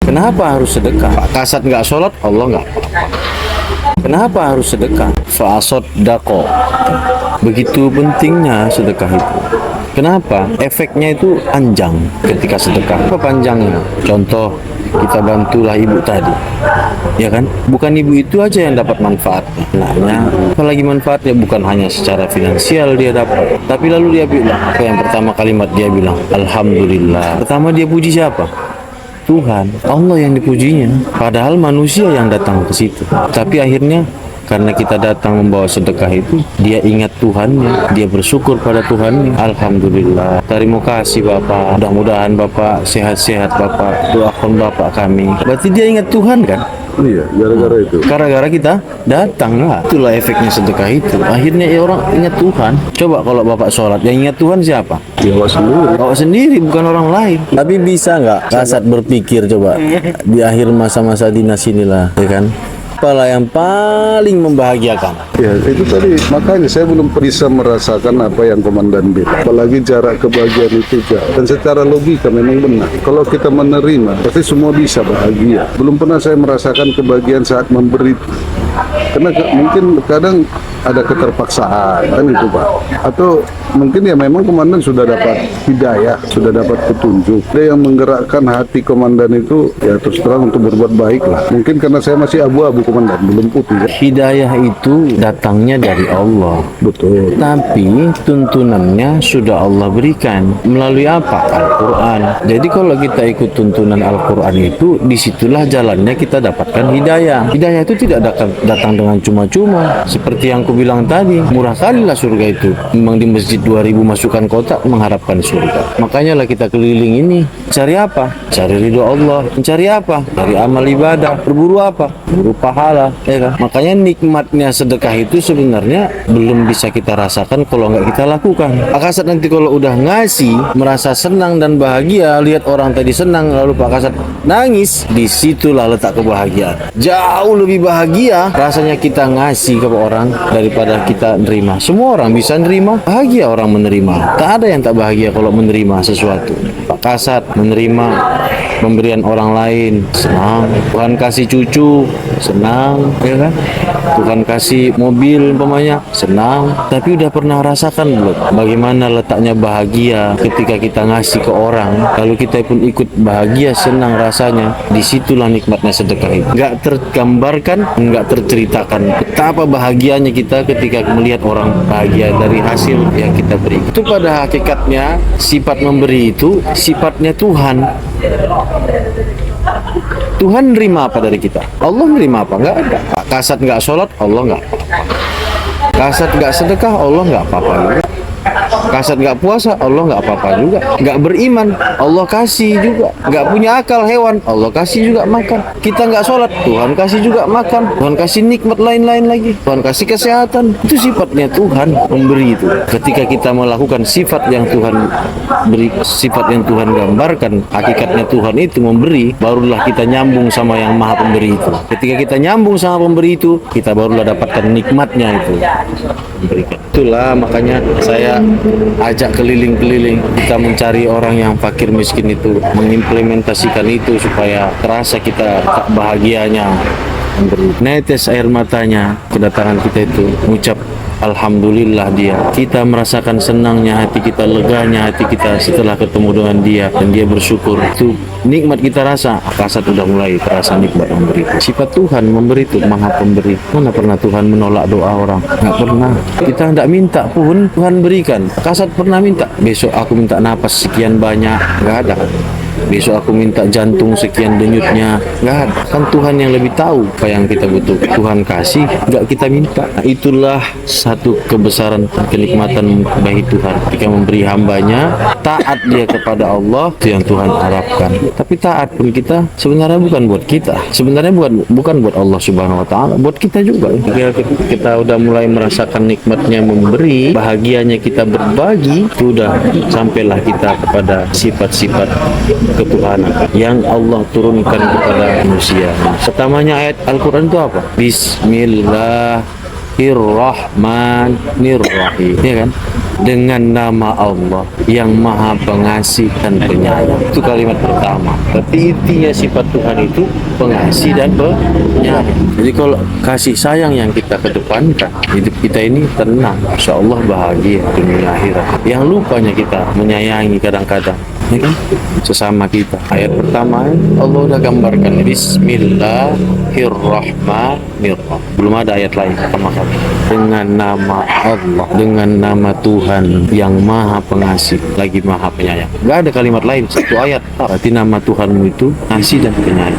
Kenapa harus sedekah? Pak Kasat nggak sholat, Allah nggak apa-apa. Kenapa harus sedekah? Fa'asod dako. Begitu pentingnya sedekah itu. Kenapa? Efeknya itu panjang ketika sedekah. Apa panjangnya? Contoh, kita bantulah ibu tadi, ya kan? Bukan ibu itu aja yang dapat manfaatnya. Apalagi manfaatnya bukan hanya secara finansial dia dapat, tapi lalu dia bilang, apa yang pertama kalimat dia bilang? Alhamdulillah. Pertama dia puji siapa? Tuhan, Allah yang dipujinya. Padahal manusia yang datang ke situ. Tapi akhirnya karena kita datang membawa sedekah itu, dia ingat Tuhannya, dia bersyukur pada Tuhannya. Alhamdulillah. Terima kasih Bapak. Mudah-mudahan Bapak sehat-sehat Bapak. Doakan Bapak kami. Berarti dia ingat Tuhan kan? Iya, gara-gara itu. Gara-gara kita datang lah. Itulah efeknya sedekah itu. Akhirnya ya orang ingat Tuhan. Coba kalau Bapak sholat, yang ingat Tuhan siapa? Ya awak sendiri. Awak sendiri, bukan orang lain. Tapi bisa nggak Kasat berpikir coba di akhir masa-masa dinas inilah, ya kan? Apalah yang paling membahagiakan? Ya itu tadi, makanya saya belum bisa merasakan apa yang komandan bilang. Apalagi jarak kebahagiaan itu jauh. Dan secara logika memang benar. Kalau kita menerima, pasti semua bisa bahagia. Belum pernah saya merasakan kebahagiaan saat memberi. Karena mungkin kadang ada keterpaksaan, kan itu Pak. Atau mungkin ya memang komandan sudah dapat hidayah, sudah dapat petunjuk. Dia yang menggerakkan hati komandan itu ya terus terang untuk berbuat baik lah. Mungkin karena saya masih abu-abu komandan, belum putih. Ya. Hidayah itu datangnya dari Allah. Betul. Tapi tuntunannya sudah Allah berikan. Melalui apa? Al-Quran. Jadi kalau kita ikut tuntunan Al-Quran itu, disitulah jalannya kita dapatkan hidayah. Hidayah itu tidak datang dengan cuma-cuma. Seperti yang aku bilang tadi, murah kali lah surga itu. Memang di masjid 2000 masukkan kotak mengharapkan surga. Makanya lah kita keliling ini. Cari apa? Cari ridho Allah. Mencari apa? Cari amal ibadah. Berburu apa? Berburu pahala. Ya kan? Makanya nikmatnya sedekah itu sebenarnya belum bisa kita rasakan kalau nggak kita lakukan. Pak Kasat nanti kalau udah ngasih, merasa senang dan bahagia, lihat orang tadi senang lalu Pak Kasat nangis, disitulah letak kebahagiaan. Jauh lebih bahagia rasanya kita ngasih ke orang daripada kita nerima. Semua orang bisa nerima, bahagia orang menerima. Tak ada yang tak bahagia kalau menerima sesuatu. Pak Kasat menerima pemberian orang lain, senang. Tuhan kasih cucu, senang, ya kan? Tuhan kasih mobil umpamanya, senang. Tapi udah pernah rasakan belum bagaimana letaknya bahagia ketika kita ngasih ke orang, lalu kita pun ikut bahagia, senang rasanya. Disitulah nikmatnya sedekah itu. Nggak tergambarkan, nggak terceritakan betapa bahagianya kita ketika melihat orang bahagia dari hasil yang kita beri. Itu pada hakikatnya sifat memberi itu sifatnya Tuhan. Tuhan nerima apa dari kita? Allah nerima apa? Nggak ada. Kasat nggak sholat, Allah nggak apa-apa. Kasat nggak sedekah, Allah nggak apa-apa juga. Kasat nggak puasa, Allah nggak apa-apa juga. Nggak beriman, Allah kasih juga. Nggak punya akal hewan, Allah kasih juga makan. Kita nggak sholat, Tuhan kasih juga makan. Tuhan kasih nikmat lain-lain lagi. Tuhan kasih kesehatan. Itu sifatnya Tuhan memberi itu. Ketika kita melakukan sifat yang Tuhan beri, sifat yang Tuhan gambarkan, hakikatnya Tuhan itu memberi, barulah kita nyambung sama yang Maha Pemberi itu. Ketika kita nyambung sama Pemberi itu, kita barulah dapatkan nikmatnya itu. Memberikan. Itulah makanya saya ajak keliling-keliling, kita mencari orang yang fakir miskin itu, mengimplementasikan itu supaya terasa kita bahagianya memberi. Netes air matanya kedatangan kita itu, mengucap alhamdulillah dia. Kita merasakan senangnya hati kita, leganya hati kita setelah ketemu dengan dia dan dia bersyukur. Itu nikmat kita rasa. Kasat udah mulai terasa nikmat memberi. Sifat Tuhan memberi itu Maha Pemberi. Mana pernah Tuhan menolak doa orang? Nggak pernah. Kita nggak minta pun Tuhan berikan. Kasat pernah minta, besok aku minta napas sekian banyak, nggak ada. Besok aku minta jantung sekian denyutnya, nggak ada. Kan Tuhan yang lebih tahu apa yang kita butuh. Tuhan kasih, nggak kita minta. Nah, itulah satu kebesaran dan kenikmatan bagi Tuhan ketika memberi hambanya. Taat dia kepada Allah, itu yang Tuhan harapkan. Tapi taat pun kita sebenarnya bukan buat kita, sebenarnya bukan buat Allah Subhanahu Wa Taala, buat kita juga. Kita udah mulai merasakan nikmatnya memberi, bahagianya kita berbagi, sudah sampailah kita kepada sifat-sifat ketuhanan yang Allah turunkan kepada manusia. Pertamanya ayat Al-Quran itu apa? Bismillah Bismillahirrahmanirrahim, ya kan? Dengan nama Allah yang Maha Pengasih dan Penyayang. Itu kalimat pertama. Tapi intinya sifat Tuhan itu pengasih dan penyayang. Jadi kalau kasih sayang yang kita kedepankan, hidup kita ini tenang, insya Allah bahagia dunia akhirat. Yang lupanya kita menyayangi kadang-kadang, ya kan, sesama kita. Ayat pertama Allah udah gambarkan Bismillahirrahmanirrahim. Belum ada ayat lain sama kali. Dengan nama Allah, dengan nama Tuhan yang Maha Pengasih lagi Maha Penyayang. Gak ada kalimat lain, satu ayat. Berarti nama Tuhanmu itu kasih dan penyayang.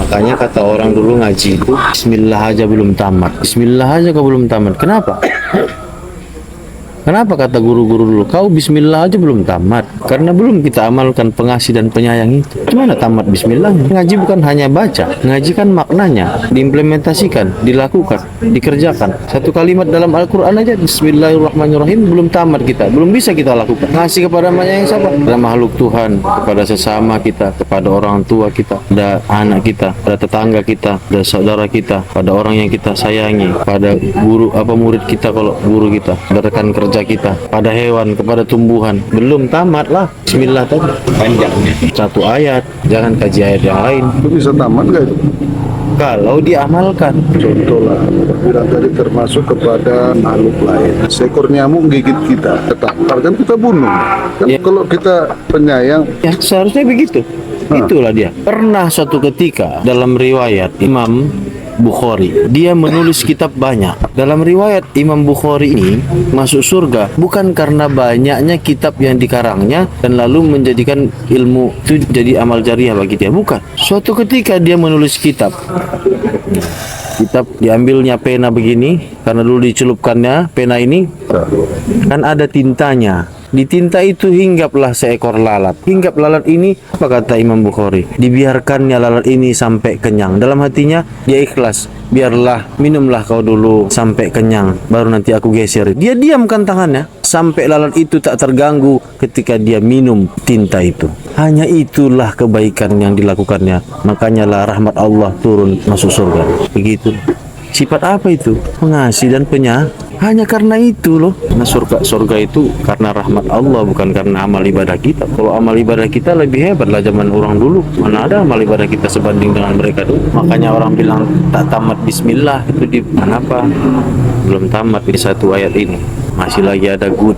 Makanya kata orang dulu ngaji itu Bismillah aja belum tamat. Bismillah aja kau belum tamat. Kenapa? Kenapa kata guru-guru dulu, kau bismillah aja belum tamat? Karena belum kita amalkan pengasih dan penyayang itu. Gimana tamat bismillahnya? Ngaji bukan hanya baca, ngaji kan maknanya, diimplementasikan, dilakukan, dikerjakan. Satu kalimat dalam Al-Quran aja, Bismillahirrahmanirrahim, belum tamat kita, belum bisa kita lakukan. Ngasih kepada penyayang siapa? Kepada makhluk Tuhan, kepada sesama kita, kepada orang tua kita, pada anak kita, pada tetangga kita, pada saudara kita, pada orang yang kita sayangi, pada guru murid kita kalau guru kita, pada rekan kerja kita, pada hewan, kepada tumbuhan. Belum tamat lah. Bismillah tadi panjangnya. Satu ayat, jangan kaji ayat yang lain. Itu bisa tamat nggak itu? Kalau diamalkan. Contoh lah, bilang tadi termasuk kepada makhluk lain. Seekor nyamuk gigit kita, ketampar kan kita bunuh. Kan Ya. kalau kita penyayang, Ya, seharusnya begitu. Itulah dia. Pernah suatu ketika dalam riwayat Imam Bukhari, dia menulis kitab banyak. Dalam riwayat Imam Bukhari ini masuk surga bukan karena banyaknya kitab yang dikarangnya dan lalu menjadikan ilmu itu jadi amal jariah bagi dia. Bukan. Suatu ketika dia menulis kitab. Kitab diambilnya pena begini karena dulu dicelupkannya pena ini kan ada tintanya. Di tinta itu hinggaplah seekor lalat. Hinggap lalat ini, apa kata Imam Bukhari? Dibiarkannya lalat ini sampai kenyang. Dalam hatinya dia ikhlas. Biarlah, minumlah kau dulu sampai kenyang, baru nanti aku geser. Dia diamkan tangannya sampai lalat itu tak terganggu ketika dia minum tinta itu. Hanya itulah kebaikan yang dilakukannya. Makanya lah rahmat Allah turun masuk surga. Begitu. Sifat apa itu? Pengasih dan penyayang. Hanya karena itu loh. Nah, surga itu karena rahmat Allah, bukan karena amal ibadah kita. Kalau amal ibadah kita lebih hebat lah zaman orang dulu. Mana ada amal ibadah kita sebanding dengan mereka dulu. Makanya orang bilang tak tamat bismillah itu di kenapa? Belum tamat di satu ayat ini. Masih lagi ada good,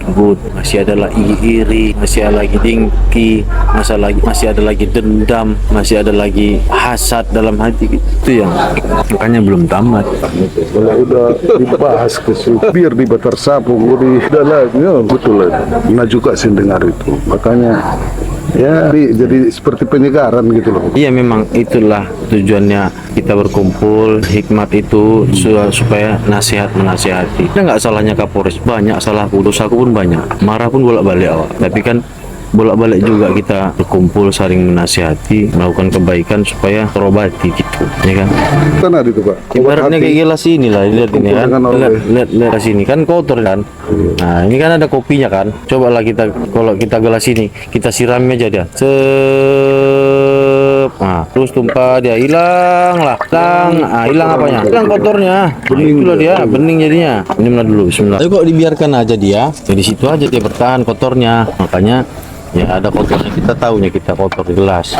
masih ada lagi iri, masih ada lagi dengki, masih ada lagi dendam, masih ada lagi hasad dalam hati. Itu yang makanya belum tamat. kalau udah dibahas ke situ, biar di batar sapu, di dalamnya betul lah. Pernah juga sih dengar itu. Makanya ya jadi seperti penyegaran gitu loh. Iya, memang itulah tujuannya kita berkumpul. Hikmat itu supaya nasihat menasihati. Ada nggak salahnya Kapolres? Banyak salahku, dosaku pun banyak. Marah pun bolak-balik awak. Tapi kan bolak-balik juga kita berkumpul saling menasihati, melakukan kebaikan supaya terobati gitu, ya kan? Kan ada itu Pak. Ibaratnya kayak gelas ini lah, lihat ini kan, Kumpul dengan lihat gelas ini kan kotor kan. Nah ini kan ada kopinya kan. Cobalah kita kalau kita gelas ini kita siramnya aja dia. Nah, terus tumpah dia hilang lah, hilang apanya? Hilang kotornya. Itulah dia, bening jadinya. Minumlah dulu, bismillah. Tapi kok dibiarkan aja dia, ya di situ aja dia bertahan kotornya. Makanya ya ada kotornya, kita tahunya kita kotor di gelas.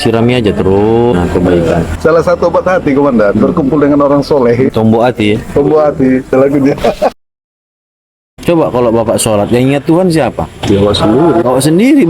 Sirami aja terus. Nah, kebaikan. Salah satu obat hati komandan, berkumpul dengan orang soleh. Tombok hati ya. Tombol hati, lagunya. Coba kalau Bapak sholat, yang ingat Tuhan siapa? Jawa sendiri. Bapak sendiri,